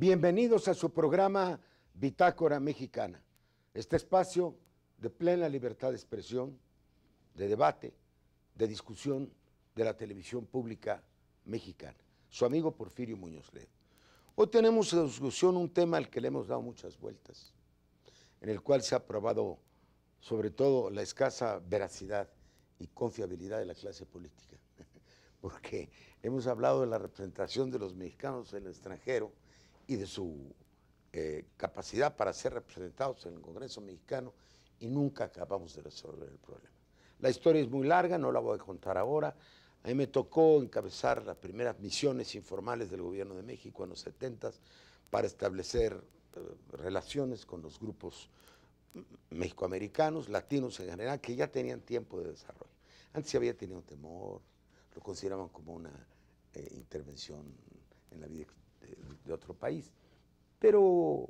Bienvenidos a su programa Bitácora Mexicana, este espacio de plena libertad de expresión, de debate, de discusión de la televisión pública mexicana. Su amigo Porfirio Muñoz Ledo. Hoy tenemos en discusión un tema al que le hemos dado muchas vueltas, en el cual se ha probado sobre todo la escasa veracidad y confiabilidad de la clase política, porque hemos hablado de la representación de los mexicanos en el extranjero y de su capacidad para ser representados en el Congreso mexicano, y nunca acabamos de resolver el problema. La historia es muy larga, no la voy a contar ahora. A mí me tocó encabezar las primeras misiones informales del gobierno de México en los 70s para establecer relaciones con los grupos mexicoamericanos, latinos en general, que ya tenían tiempo de desarrollo. Antes se había tenido temor, lo consideraban como una intervención en la vida de otro país, pero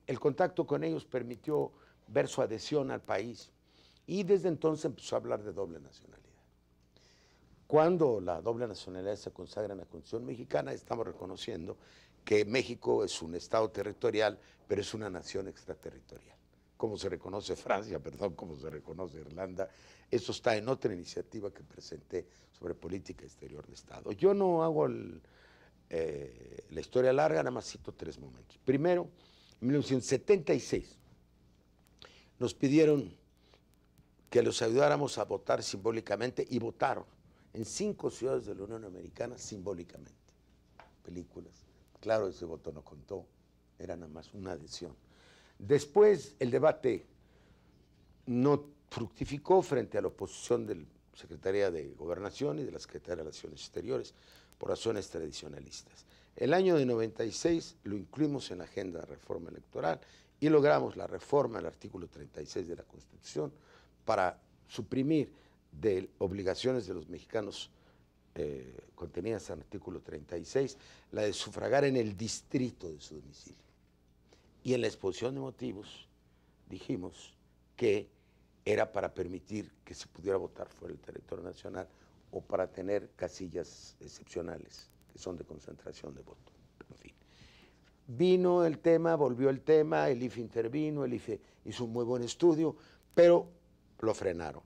el contacto con ellos permitió ver su adhesión al país y desde entonces empezó a hablar de doble nacionalidad. Cuando la doble nacionalidad se consagra en la Constitución mexicana, estamos reconociendo que México es un estado territorial, pero es una nación extraterritorial. Como se reconoce Francia, como se reconoce Irlanda. Eso está en otra iniciativa que presenté sobre política exterior de Estado. Yo no hago la historia larga, nada más cito 3 momentos. Primero, en 1976, nos pidieron que los ayudáramos a votar simbólicamente y votaron en 5 ciudades de la Unión Americana simbólicamente. Películas. Claro, ese voto no contó, era nada más una adhesión. Después el debate no fructificó frente a la oposición de la Secretaría de Gobernación y de la Secretaría de Relaciones Exteriores por razones tradicionalistas. El año de 96 lo incluimos en la agenda de reforma electoral y logramos la reforma del artículo 36 de la Constitución para suprimir de obligaciones de los mexicanos contenidas en el artículo 36, la de sufragar en el distrito de su domicilio. Y en la exposición de motivos dijimos que era para permitir que se pudiera votar fuera del territorio nacional o para tener casillas excepcionales, que son de concentración de voto. En fin. Vino el tema, volvió el tema, el IFE intervino, el IFE hizo un muy buen estudio, pero lo frenaron.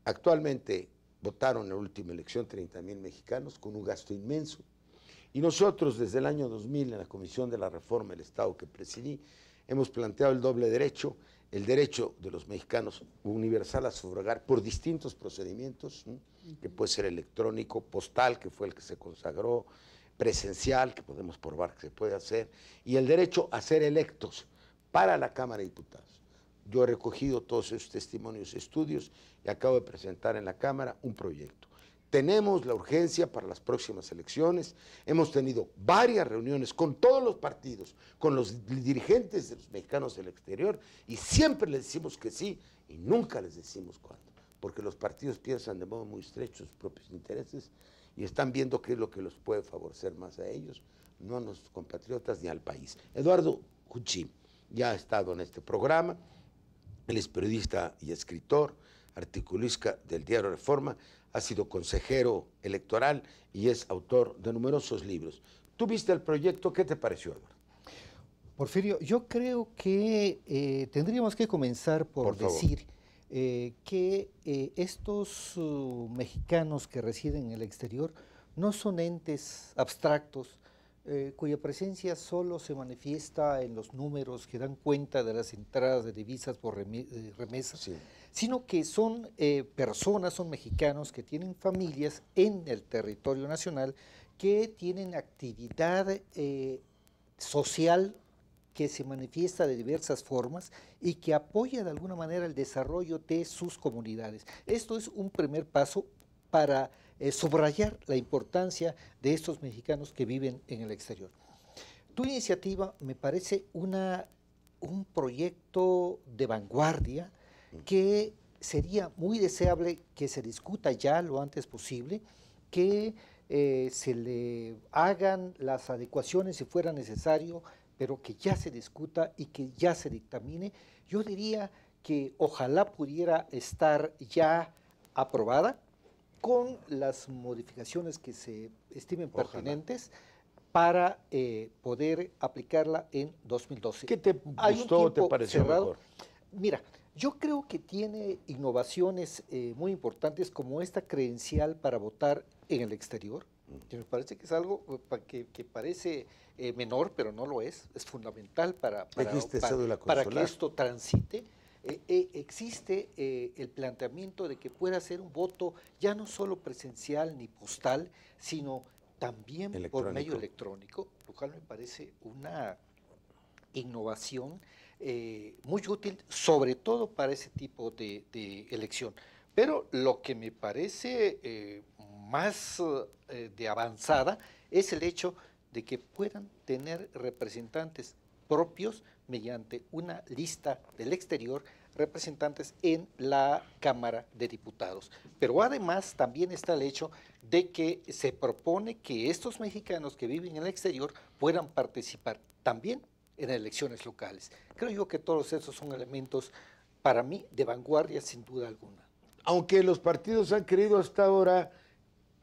Actualmente votaron en la última elección 30,000 mexicanos con un gasto inmenso. Y nosotros desde el año 2000 en la Comisión de la Reforma del Estado que presidí, hemos planteado el doble derecho, el derecho de los mexicanos universal a sufragar por distintos procedimientos, que puede ser electrónico, postal, que fue el que se consagró, presencial, que podemos probar que se puede hacer, y el derecho a ser electos para la Cámara de Diputados. Yo he recogido todos esos testimonios y estudios y acabo de presentar en la Cámara un proyecto. Tenemos la urgencia para las próximas elecciones, hemos tenido varias reuniones con todos los partidos, con los dirigentes de los mexicanos del exterior, y siempre les decimos que sí y nunca les decimos cuándo, porque los partidos piensan de modo muy estrecho sus propios intereses y están viendo qué es lo que los puede favorecer más a ellos, no a nuestros compatriotas ni al país. Eduardo Juchín ya ha estado en este programa. Él es periodista y escritor, articulista del diario Reforma, ha sido consejero electoral y es autor de numerosos libros. ¿Tú viste el proyecto? ¿Qué te pareció, Eduardo? Porfirio, yo creo que tendríamos que comenzar por decir que estos mexicanos que residen en el exterior no son entes abstractos, cuya presencia solo se manifiesta en los números que dan cuenta de las entradas de divisas por remesas, sí, sino que son personas, son mexicanos que tienen familias en el territorio nacional, que tienen actividad social que se manifiesta de diversas formas y que apoya de alguna manera el desarrollo de sus comunidades. Esto es un primer paso para subrayar la importancia de estos mexicanos que viven en el exterior. Tu iniciativa me parece un proyecto de vanguardia que sería muy deseable que se discuta ya lo antes posible, que se le hagan las adecuaciones si fuera necesario, pero que ya se discuta y que ya se dictamine. Yo diría que ojalá pudiera estar ya aprobada, con las modificaciones que se estimen pertinentes, para poder aplicarla en 2012. ¿Qué te gustó o te pareció mejor? Mira, yo creo que tiene innovaciones muy importantes como esta credencial para votar en el exterior, que me parece que es algo que parece menor, pero no lo es fundamental para que esto transite. Existe el planteamiento de que pueda ser un voto ya no solo presencial ni postal, sino también por medio electrónico, lo cual me parece una innovación muy útil, sobre todo para ese tipo de elección. Pero lo que me parece más de avanzada es el hecho de que puedan tener representantes propios mediante una lista del exterior, representantes en la Cámara de Diputados. Pero además también está el hecho de que se propone que estos mexicanos que viven en el exterior puedan participar también en elecciones locales. Creo yo que todos esos son elementos, para mí, de vanguardia sin duda alguna. Aunque los partidos han querido hasta ahora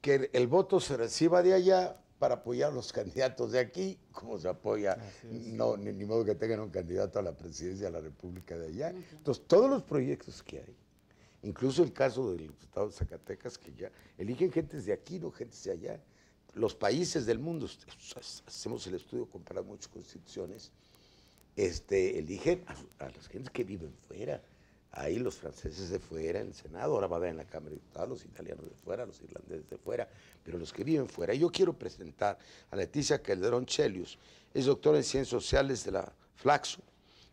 que el voto se reciba de allá para apoyar a los candidatos de aquí, como se apoya, no, ni modo que tengan un candidato a la presidencia de la República de allá. Entonces, todos los proyectos que hay, incluso el caso del estado de Zacatecas, que ya eligen gentes de aquí, no gentes de allá. Los países del mundo, hacemos el estudio, comparado muchas constituciones, eligen a las gentes que viven fuera. Ahí los franceses de fuera, en el Senado, ahora va a haber en la Cámara de Diputados, los italianos de fuera, los irlandeses de fuera, pero los que viven fuera. Yo quiero presentar a Leticia Calderón Chelius, es doctora en Ciencias Sociales de la Flaxo,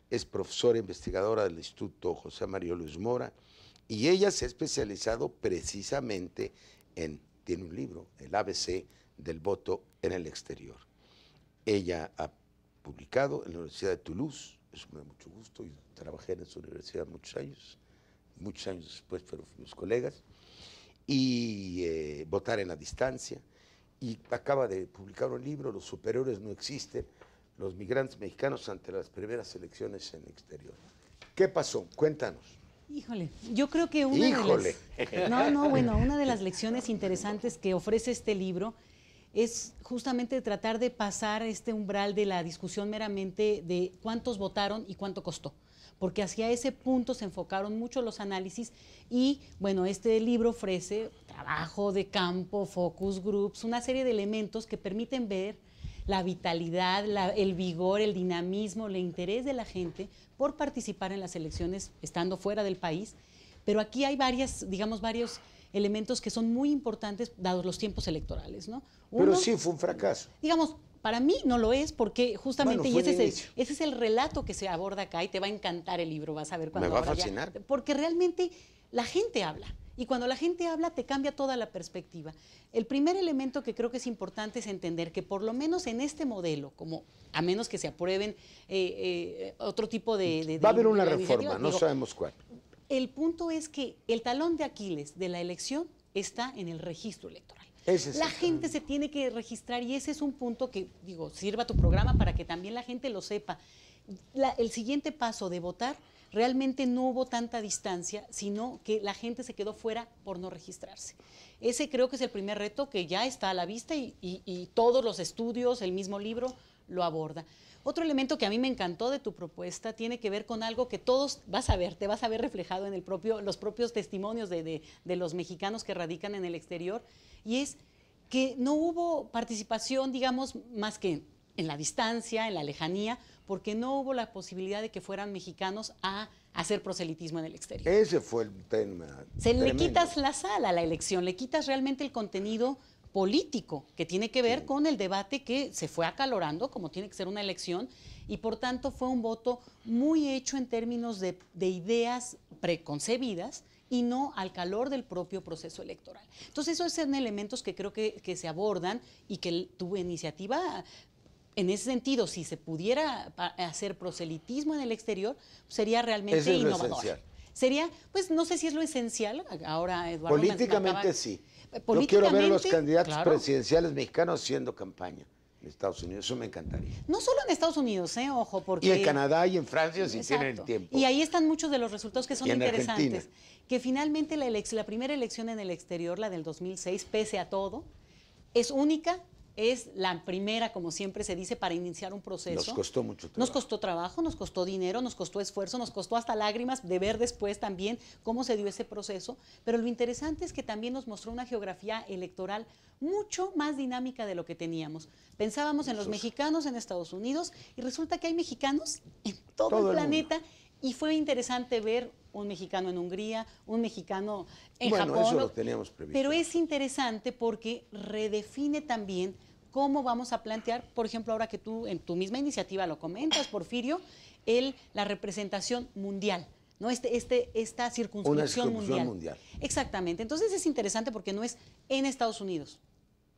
es profesora investigadora del Instituto José María Luis Mora, y ella se ha especializado precisamente tiene un libro, el ABC del voto en el exterior. Ella ha publicado en la Universidad de Toulouse, eso me da mucho gusto, y trabajé en esa universidad muchos años después, pero fuimos colegas, y Votar en la Distancia, y acaba de publicar un libro, Los superiores no existen, los migrantes mexicanos ante las primeras elecciones en el exterior. ¿Qué pasó? Cuéntanos. Híjole, yo creo que una de las lecciones interesantes que ofrece este libro es justamente tratar de pasar este umbral de la discusión meramente de cuántos votaron y cuánto costó, porque hacia ese punto se enfocaron mucho los análisis y, bueno, este libro ofrece trabajo de campo, focus groups, una serie de elementos que permiten ver la vitalidad, el vigor, el dinamismo, el interés de la gente por participar en las elecciones estando fuera del país, pero aquí hay varios elementos que son muy importantes dados los tiempos electorales, ¿no? Pero sí fue un fracaso. Digamos, para mí no lo es, porque justamente, bueno, ese es el relato que se aborda acá, y te va a encantar el libro, vas a ver cuando me va a fascinar. Porque realmente la gente habla, y cuando la gente habla te cambia toda la perspectiva. El primer elemento que creo que es importante es entender que por lo menos en este modelo, como a menos que se aprueben otro tipo de va a haber una reforma, no sabemos cuál. El punto es que el talón de Aquiles de la elección está en el registro electoral. La gente se tiene que registrar, y ese es un punto que, sirva tu programa para que también la gente lo sepa. El siguiente paso de votar, realmente no hubo tanta distancia, sino que la gente se quedó fuera por no registrarse. Ese creo que es el primer reto que ya está a la vista, y todos los estudios, el mismo libro, lo aborda. Otro elemento que a mí me encantó de tu propuesta tiene que ver con algo que todos te vas a ver reflejado en los propios testimonios de los mexicanos que radican en el exterior, y es que no hubo participación, digamos, más que en la distancia, en la lejanía, porque no hubo la posibilidad de que fueran mexicanos a hacer proselitismo en el exterior. Ese fue el tema. Le quitas la sal a la elección, le quitas realmente el contenido político que tiene que ver con el debate que se fue acalorando, como tiene que ser una elección, y por tanto fue un voto muy hecho en términos de ideas preconcebidas y no al calor del propio proceso electoral. Entonces, esos son elementos que creo que se abordan, y que tu iniciativa, en ese sentido, si se pudiera hacer proselitismo en el exterior, sería realmente innovador. Sería, pues no sé si es lo esencial, ahora Eduardo. Políticamente sí. Yo quiero ver a los candidatos presidenciales mexicanos haciendo campaña en Estados Unidos, eso me encantaría. No solo en Estados Unidos, ojo, porque... Y en Canadá y en Francia si tienen el tiempo. Y ahí están muchos de los resultados que son interesantes. Argentina. Que finalmente la primera elección en el exterior, la del 2006, pese a todo, es única es la primera, como siempre se dice, para iniciar un proceso. Nos costó mucho trabajo. Nos costó trabajo, nos costó dinero, nos costó esfuerzo, nos costó hasta lágrimas de ver después también cómo se dio ese proceso. Pero lo interesante es que también nos mostró una geografía electoral mucho más dinámica de lo que teníamos. Pensábamos en los mexicanos en Estados Unidos y resulta que hay mexicanos en todo el planeta. Y fue interesante ver un mexicano en Hungría, un mexicano en Japón. Bueno, eso lo teníamos previsto. Pero es interesante porque redefine también cómo vamos a plantear, por ejemplo, ahora que tú en tu misma iniciativa lo comentas, Porfirio, la representación mundial, ¿no? Esta circunscripción mundial. Exactamente. Entonces es interesante porque no es en Estados Unidos.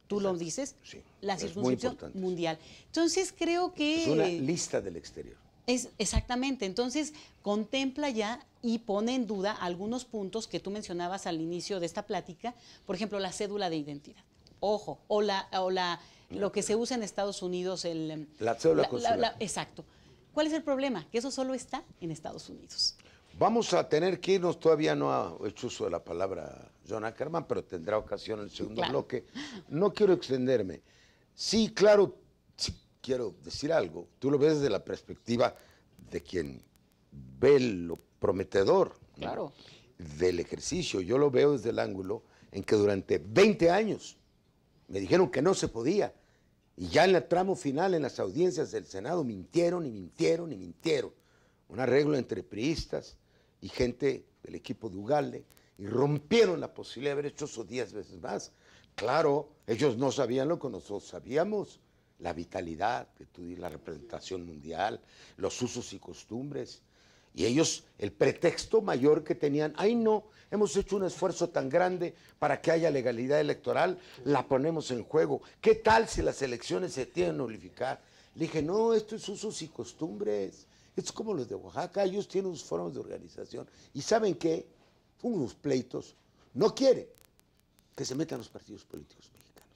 Tú lo dices, sí, la circunscripción mundial. Entonces creo que... Es una lista del exterior. Exactamente, entonces contempla ya y pone en duda algunos puntos que tú mencionabas al inicio de esta plática, por ejemplo, la cédula de identidad. Ojo, lo que se usa en Estados Unidos, la cédula consular. Exacto. ¿Cuál es el problema? Que eso solo está en Estados Unidos. Vamos a tener que irnos, todavía no ha hecho uso de la palabra John Ackerman, pero tendrá ocasión en el segundo bloque. No quiero extenderme. Sí, claro, sí, quiero decir algo. Tú lo ves desde la perspectiva de quien ve lo prometedor, claro, del ejercicio. Yo lo veo desde el ángulo en que durante 20 años me dijeron que no se podía. Y ya en el tramo final, en las audiencias del Senado, mintieron y mintieron y mintieron. Un arreglo entre priistas y gente del equipo de Ugalde, y rompieron la posibilidad de haber hecho eso 10 veces más. Claro, ellos no sabían lo que nosotros sabíamos, la vitalidad, que tú dices, la representación mundial, los usos y costumbres. Y ellos, el pretexto mayor que tenían, ay no, hemos hecho un esfuerzo tan grande para que haya legalidad electoral, la ponemos en juego. ¿Qué tal si las elecciones se tienen que nulificar? Le dije, no, esto es usos y costumbres. Esto es como los de Oaxaca, ellos tienen sus formas de organización. ¿Y saben qué? Unos pleitos. No quieren que se metan los partidos políticos mexicanos.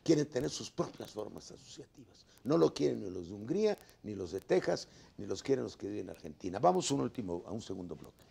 Quieren tener sus propias formas asociativas. No lo quieren ni los de Hungría, ni los de Texas, ni los quieren los que viven en Argentina. Vamos a un segundo bloque.